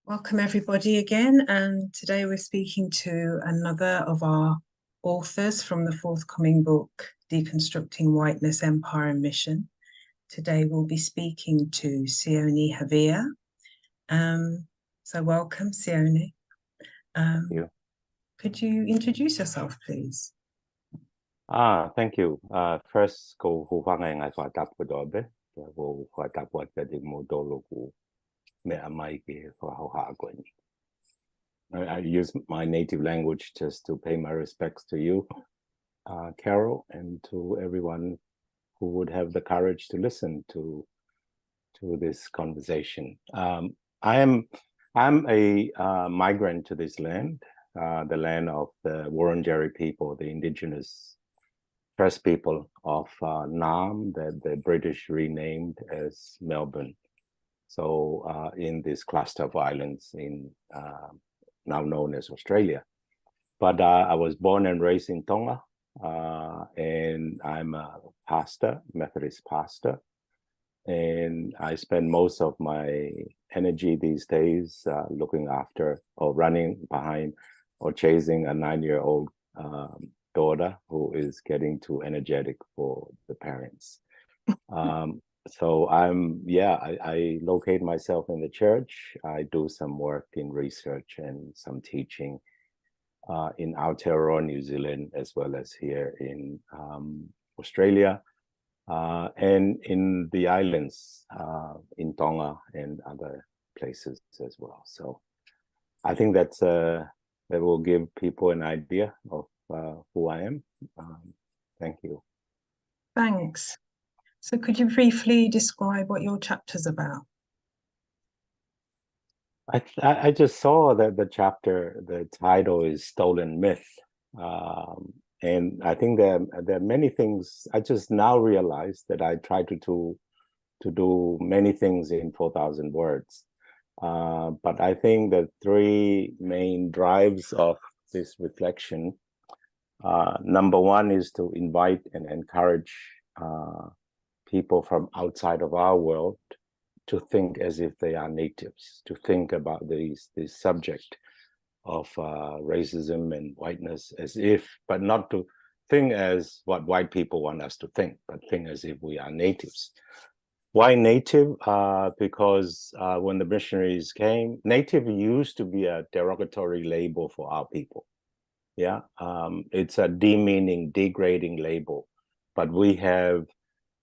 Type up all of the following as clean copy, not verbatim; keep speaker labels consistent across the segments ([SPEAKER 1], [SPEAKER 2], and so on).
[SPEAKER 1] Welcome everybody again, and today we're speaking to another of our authors from the forthcoming book, Deconstructing Whiteness, Empire and Mission. Today we'll be speaking to Jione Havea. So welcome, Jione.
[SPEAKER 2] Thank you.
[SPEAKER 1] Could you introduce yourself, please?
[SPEAKER 2] Thank you. First, go huvanga ngai whatap dobe. Go whatap what the modolo me amaiki for how I use my native language just to pay my respects to you, Carol, and to everyone who would have the courage to listen to this conversation. I'm a migrant to this land, the land of the Wurundjeri people, the indigenous first people of Nam, that the British renamed as Melbourne. So in this cluster of islands in now known as Australia. But I was born and raised in Tonga, and I'm a pastor, Methodist pastor. And I spend most of my energy these days looking after or running behind or chasing a 9-year-old daughter who is getting too energetic for the parents. So I locate myself in the church. I do some work in research and some teaching in Aotearoa, New Zealand, as well as here in Australia, and in the islands, in Tonga and other places as well. So I think that will give people an idea of who I am. Thank you.
[SPEAKER 1] Thanks. So could you briefly describe what your chapter's about?
[SPEAKER 2] I just saw that the chapter, the title is Stolen Myth. And I think there are many things. I just now realized that I try to do many things in 4,000 words. But I think the three main drives of this reflection, number one is to invite and encourage people from outside of our world to think as if they are natives, to think about this subject of racism and whiteness as if, but not to think as what white people want us to think, but think as if we are natives. Why native? Because when the missionaries came, native used to be a derogatory label for our people. Yeah, it's a demeaning, degrading label, but we have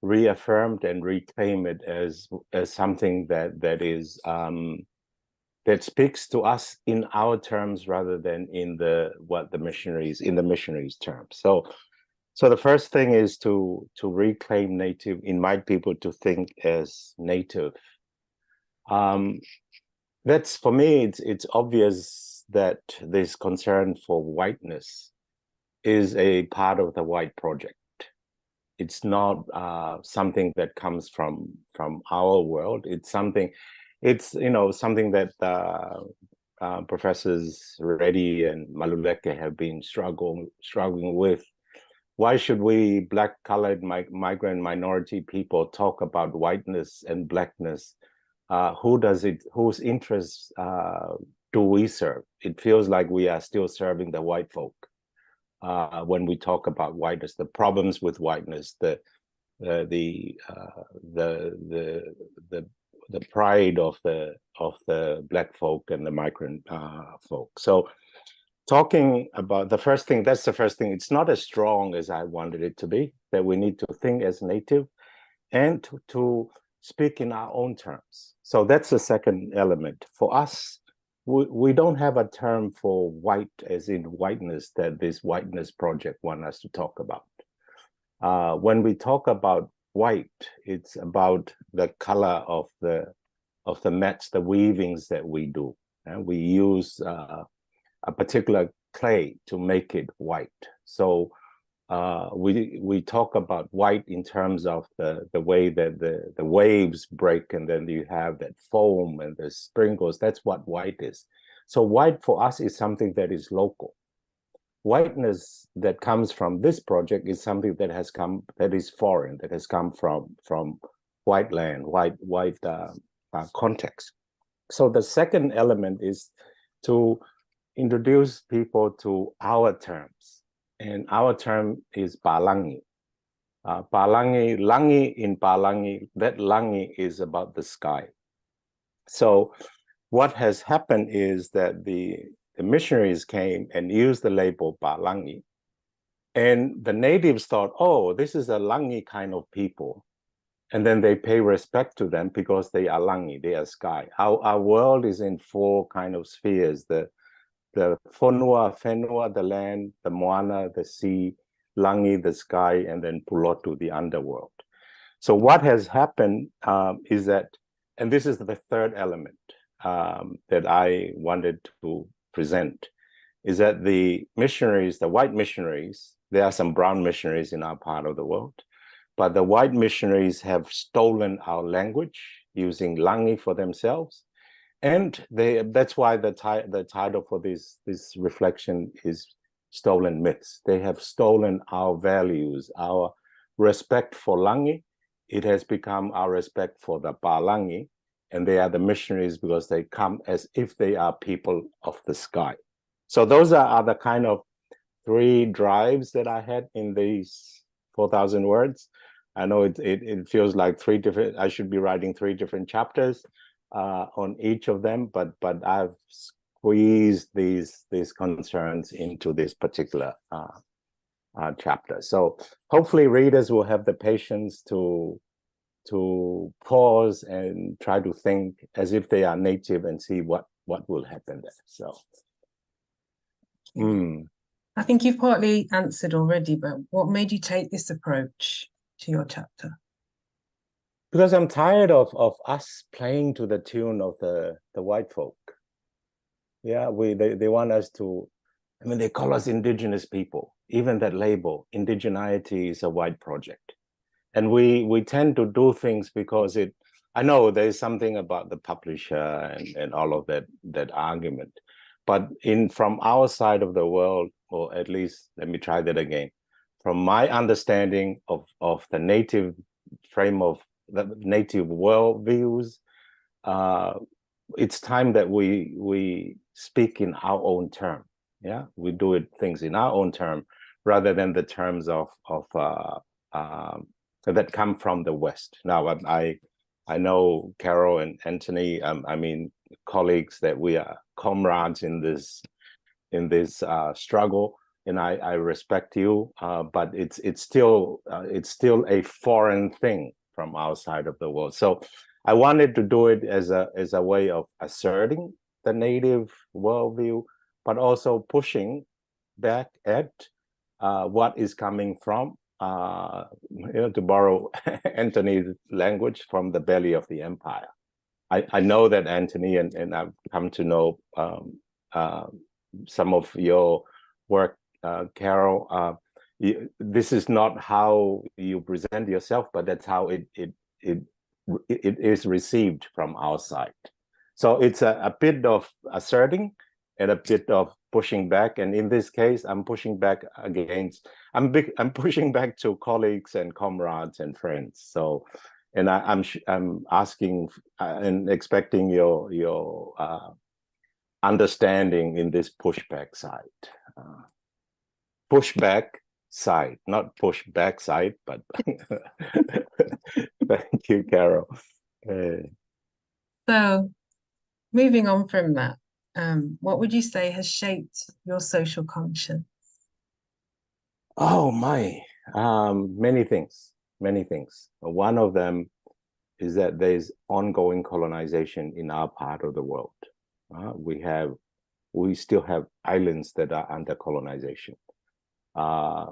[SPEAKER 2] reaffirmed and reclaim it as something that is that speaks to us in our terms rather than in the missionaries terms. So the first thing is to reclaim native, invite people to think as native. That's, for me, it's obvious that this concern for whiteness is a part of the white project. It's not something that comes from our world. It's something that Professors Reddie and Maluleke have been struggling with. Why should we Black, colored, migrant, minority people talk about whiteness and Blackness? Whose interests do we serve? It feels like we are still serving the white folk. When we talk about whiteness, the problems with whiteness, the pride of the Black folk and the migrant folk. So, talking about the first thing, that's the first thing. It's not as strong as I wanted it to be. That we need to think as native, and to speak in our own terms. So that's the second element for us. We don't have a term for white as in whiteness that this whiteness project want us to talk about. When we talk about white, it's about the color of the mats, the weavings that we do. And we use a particular clay to make it white. So we talk about white in terms of the way that the waves break, and then you have that foam and the sprinkles. That's what white is. So white for us is something that is local. Whiteness that comes from this project is something that is foreign, that has come from white land, white context. So the second element is to introduce people to our terms. And our term is Pālangi. Pālangi, Langi in Pālangi, that Langi is about the sky. So what has happened is that the missionaries came and used the label Pālangi. And the natives thought, oh, this is a Langi kind of people. And then they pay respect to them because they are Langi, they are sky. Our world is in four kind of spheres: the Whenua, the land; the Moana, the sea; Langi, the sky; and then Pulotu, the underworld. So what has happened is that, and this is the third element that I wanted to present, is that the missionaries, the white missionaries, there are some brown missionaries in our part of the world, but the white missionaries have stolen our language using Langi for themselves. And that's why the title for this reflection is Stolen Myths. They have stolen our values, our respect for Langi. It has become our respect for the Pālangi, and they are the missionaries because they come as if they are people of the sky. So those are the kind of three drives that I had in these 4,000 words. I know it feels like three different, I should be writing three different chapters on each of them, but I've squeezed these concerns into this particular chapter. So hopefully readers will have the patience to pause and try to think as if they are native and see what will happen there. So
[SPEAKER 1] I think you've partly answered already, but what made you take this approach to your chapter?
[SPEAKER 2] Because I'm tired of us playing to the tune of the white folk. Yeah, they want us to, I mean, they call us indigenous people. Even that label, indigeneity, is a white project. And we tend to do things because I know there's something about the publisher and all of that argument. But from our side of the world, or at least, let me try that again. From my understanding of the native frame of the native worldviews, it's time that we speak in our own term. Yeah, we do things in our own term rather than the terms of that come from the West. Now, I know Carol and Anthony. I mean, colleagues, that we are comrades in this struggle, and I respect you. But it's still a foreign thing from our side of the world. So I wanted to do it as a way of asserting the native worldview, but also pushing back at what is coming from, to borrow Anthony's language, from the belly of the empire. I know that Anthony, and I've come to know some of your work, Carol. This is not how you present yourself, but that's how it is received from our side. So it's a bit of asserting and a bit of pushing back. And in this case, I'm pushing back against, I'm pushing back to colleagues and comrades and friends. So, and I'm asking and expecting your understanding in this pushback side. Pushback side, not push back side, but thank you, Carol.
[SPEAKER 1] So moving on from that, what would you say has shaped your social conscience?
[SPEAKER 2] Oh my, many things. One of them is that there's ongoing colonization in our part of the world. We still have islands that are under colonization.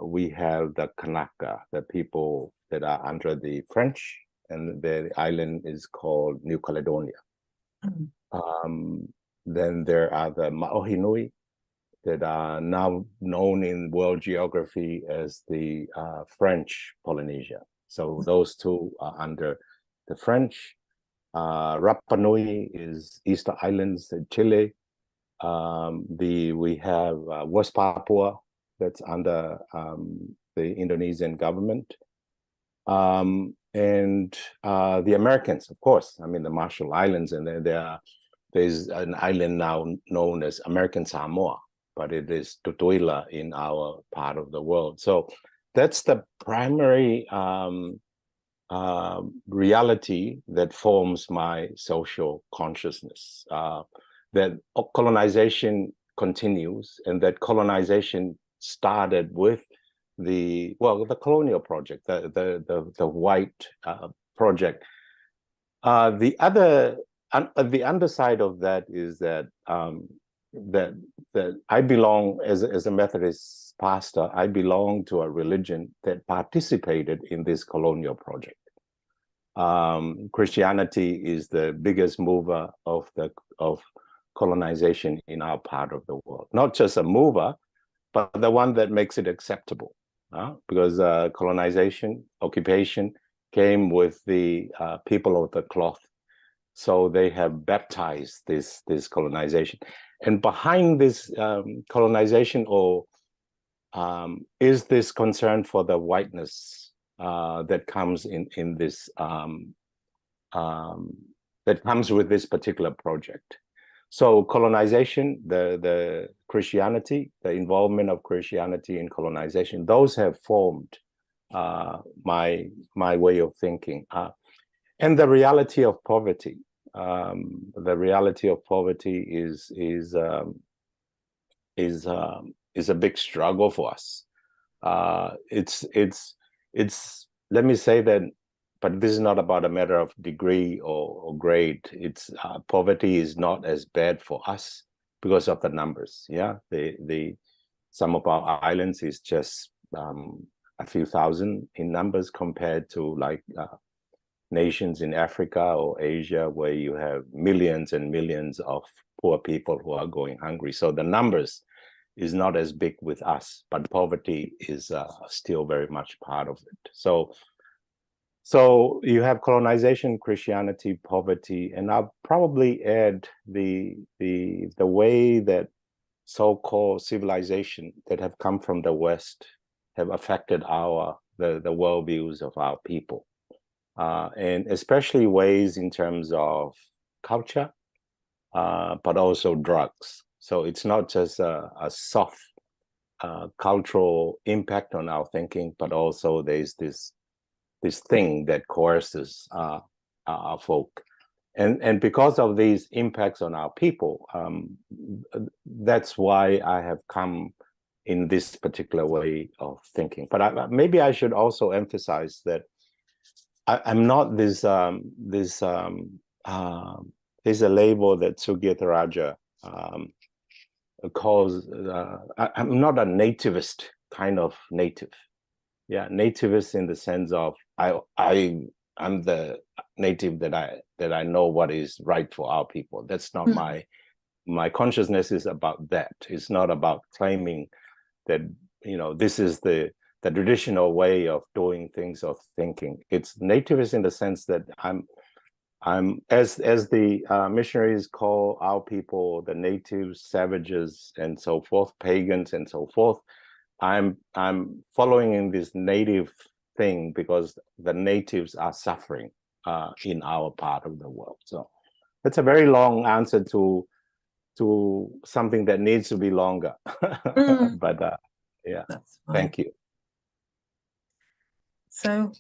[SPEAKER 2] We have the Kanaka, the people that are under the French, and the island is called New Caledonia. Then there are the Ma'ohinui that are now known in world geography as the French Polynesia. So those two are under the French. Rapa Nui is Easter Islands in Chile. We have West Papua, that's under the Indonesian government. And the Americans, of course, I mean, the Marshall Islands, and there are there's an island now known as American Samoa, but it is Tutuila in our part of the world. So that's the primary reality that forms my social consciousness, that colonization continues, and that colonization started with the colonial project, the white project. The underside of that is that that I belong, as a Methodist pastor, I belong to a religion that participated in this colonial project. Christianity is the biggest mover of colonization in our part of the world. Not just a mover, but the one that makes it acceptable. Because colonization, occupation came with the people of the cloth. So they have baptized this colonization. And behind this colonization is this concern for the whiteness that comes in this that comes with this particular project. So colonization, the Christianity, the involvement of Christianity in colonization, those have formed my way of thinking. And the reality of poverty. The reality of poverty is a big struggle for us. It's let me say that, but this is not about a matter of degree or grade. It's poverty is not as bad for us because of the numbers. Yeah, some of our islands is just a few thousand in numbers compared to like nations in Africa or Asia, where you have millions and millions of poor people who are going hungry. So the numbers is not as big with us, but poverty is still very much part of it. So you have colonization, Christianity, poverty, and I'll probably add the way that so-called civilization that have come from the West have affected the worldviews of our people. And especially ways in terms of culture, but also drugs. So it's not just a soft cultural impact on our thinking, but also there's this thing that coerces our folk. And because of these impacts on our people, that's why I have come in this particular way of thinking. But maybe I should also emphasize that I'm not there's a label that Sugiyartha Raja calls, I'm not a nativist kind of native. Yeah, nativist in the sense of I'm the native that I know what is right for our people. That's not my consciousness is about that. It's not about claiming that, you know, this is the traditional way of doing things, of thinking. It's nativist in the sense that I'm as the missionaries call our people the natives, savages, and so forth, pagans, and so forth. I'm following in this native thing because the natives are suffering in our part of the world. So that's a very long answer to something that needs to be longer. But yeah, thank you.
[SPEAKER 1] So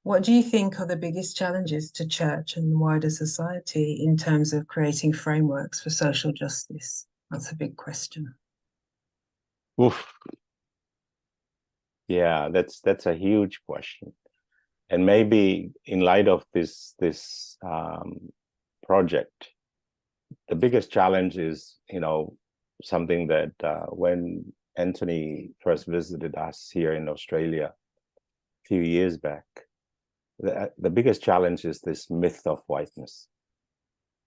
[SPEAKER 1] what do you think are the biggest challenges to church and wider society in terms of creating frameworks for social justice? That's a big question.
[SPEAKER 2] Oof. Yeah, that's a huge question. And maybe in light of this project, the biggest challenge is, you know, something that when Anthony first visited us here in Australia a few years back, the biggest challenge is this myth of whiteness.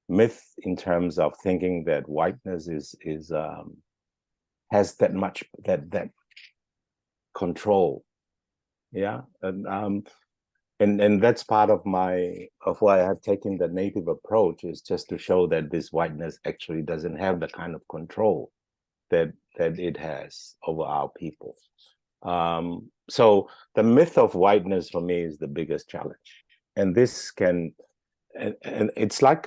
[SPEAKER 2] Myth in terms of thinking that whiteness has that much that control. Yeah, and that's part of why I have taken the native approach, is just to show that this whiteness actually doesn't have the kind of control that it has over our people. So the myth of whiteness for me is the biggest challenge, and this can, and it's like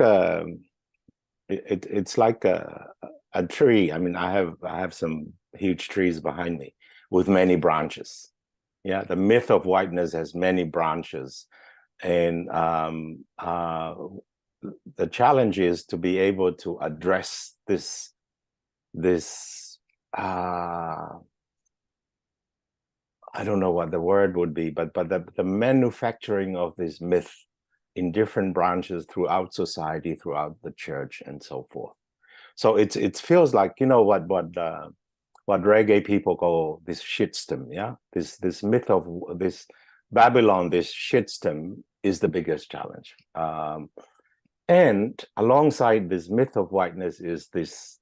[SPEAKER 2] it's like a tree. I mean, I have some huge trees behind me with many branches. Yeah, the myth of whiteness has many branches, and the challenge is to be able to address this I don't know what the word would be, but the manufacturing of this myth in different branches throughout society, throughout the church, and so forth. So it feels like, you know, what reggae people call this shitstem, yeah? This myth of this Babylon, this shitstem is the biggest challenge. And alongside this myth of whiteness is this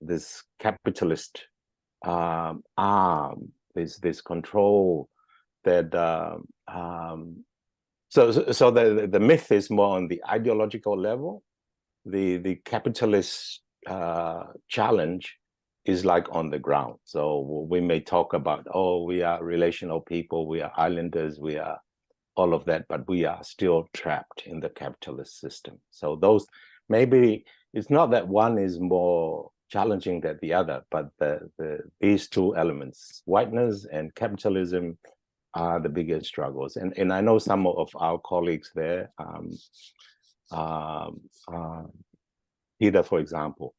[SPEAKER 2] capitalist arm, this control that so the myth is more on the ideological level. The capitalist challenge is like on the ground. So we may talk about, oh, we are relational people, we are islanders, we are all of that, but we are still trapped in the capitalist system. So those, maybe it's not that one is more challenging than the other, but these two elements, whiteness and capitalism, are the biggest struggles. And I know some of our colleagues there, Peter, for example,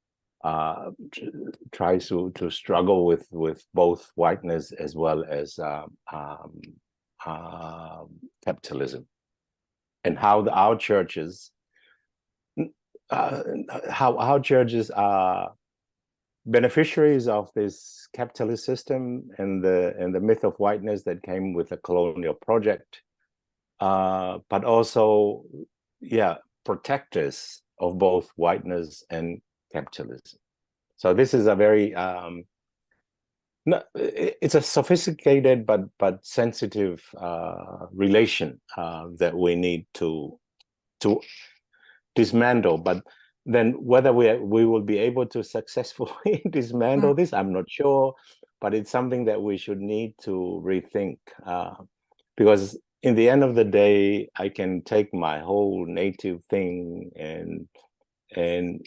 [SPEAKER 2] tries to struggle with both whiteness as well as capitalism, and how our churches, how our churches are beneficiaries of this capitalist system and the myth of whiteness that came with the colonial project, but also, yeah, protectors of both whiteness and capitalism. So this is a very no, it's a sophisticated but sensitive relation that we need to dismantle. But then whether we will be able to successfully dismantle this, I'm not sure. But it's something that we should need to rethink, because in the end of the day, I can take my whole native thing and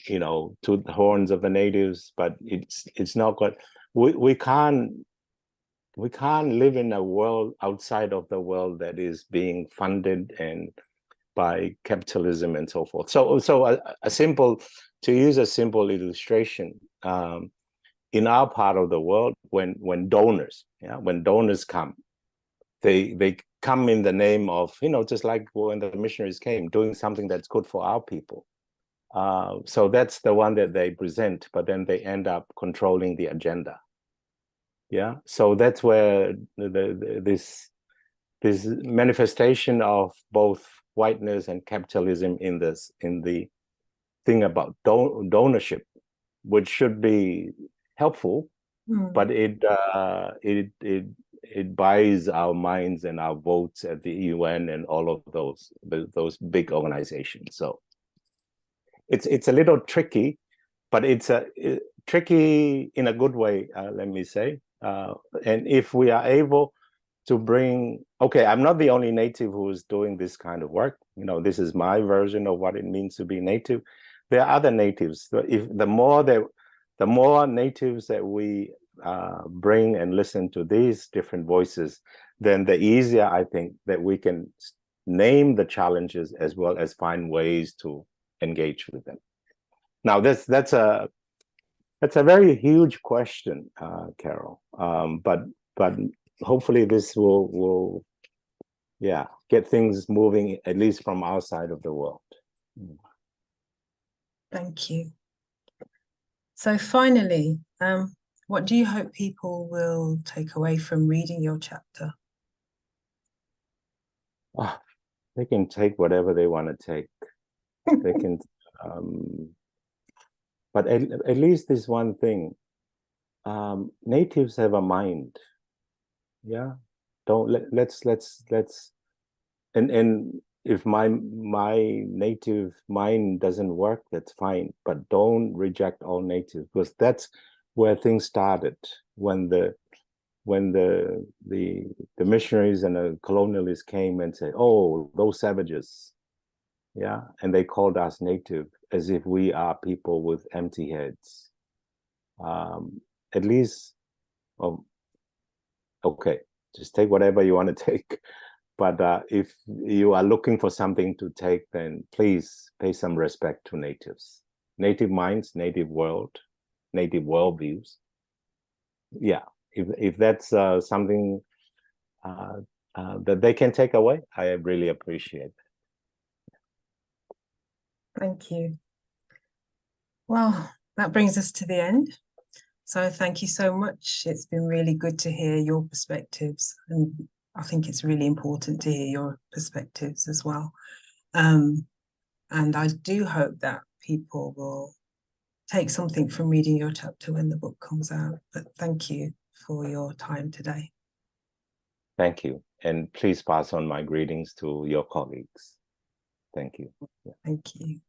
[SPEAKER 2] you know, toot the horns of the natives, but it's not good. We can't live in a world outside of the world that is being funded and by capitalism and so forth. So a simple, to use a simple illustration, in our part of the world, when donors come, they come in the name of, you know, just like when the missionaries came, doing something that's good for our people. So that's the one that they present, but then they end up controlling the agenda. Yeah, so that's where this manifestation of both whiteness and capitalism in the thing about donorship, which should be helpful, but it buys our minds and our votes at the UN and all of those big organizations. So it's a little tricky, but it's tricky in a good way, let me say. And if we are able to bring, okay, I'm not the only native who is doing this kind of work. You know, this is my version of what it means to be native. There are other natives. If the more natives that we bring and listen to these different voices, then the easier I think that we can name the challenges as well as find ways to engage with them. Now, that's a very huge question, Carol. But hopefully this will get things moving, at least from our side of the world.
[SPEAKER 1] Thank you. So finally, what do you hope people will take away from reading your chapter?
[SPEAKER 2] They can take whatever they want to take. They can, but at least this one thing, natives have a mind. Yeah, let's and if my native mind doesn't work, that's fine, but don't reject all natives, because that's where things started when the missionaries and the colonialists came and said, oh, those savages, Yeah, and they called us native as if we are people with empty heads. At least, okay, just take whatever you want to take. But if you are looking for something to take, then please pay some respect to natives. Native minds, native world, native worldviews. Yeah, if that's something that they can take away, I really appreciate it.
[SPEAKER 1] Thank you. Well, that brings us to the end. So thank you so much. It's been really good to hear your perspectives, and I think it's really important to hear your perspectives as well. And I do hope that people will take something from reading your chapter when the book comes out. But thank you for your time today.
[SPEAKER 2] Thank you. And please pass on my greetings to your colleagues. Thank you.
[SPEAKER 1] Thank you.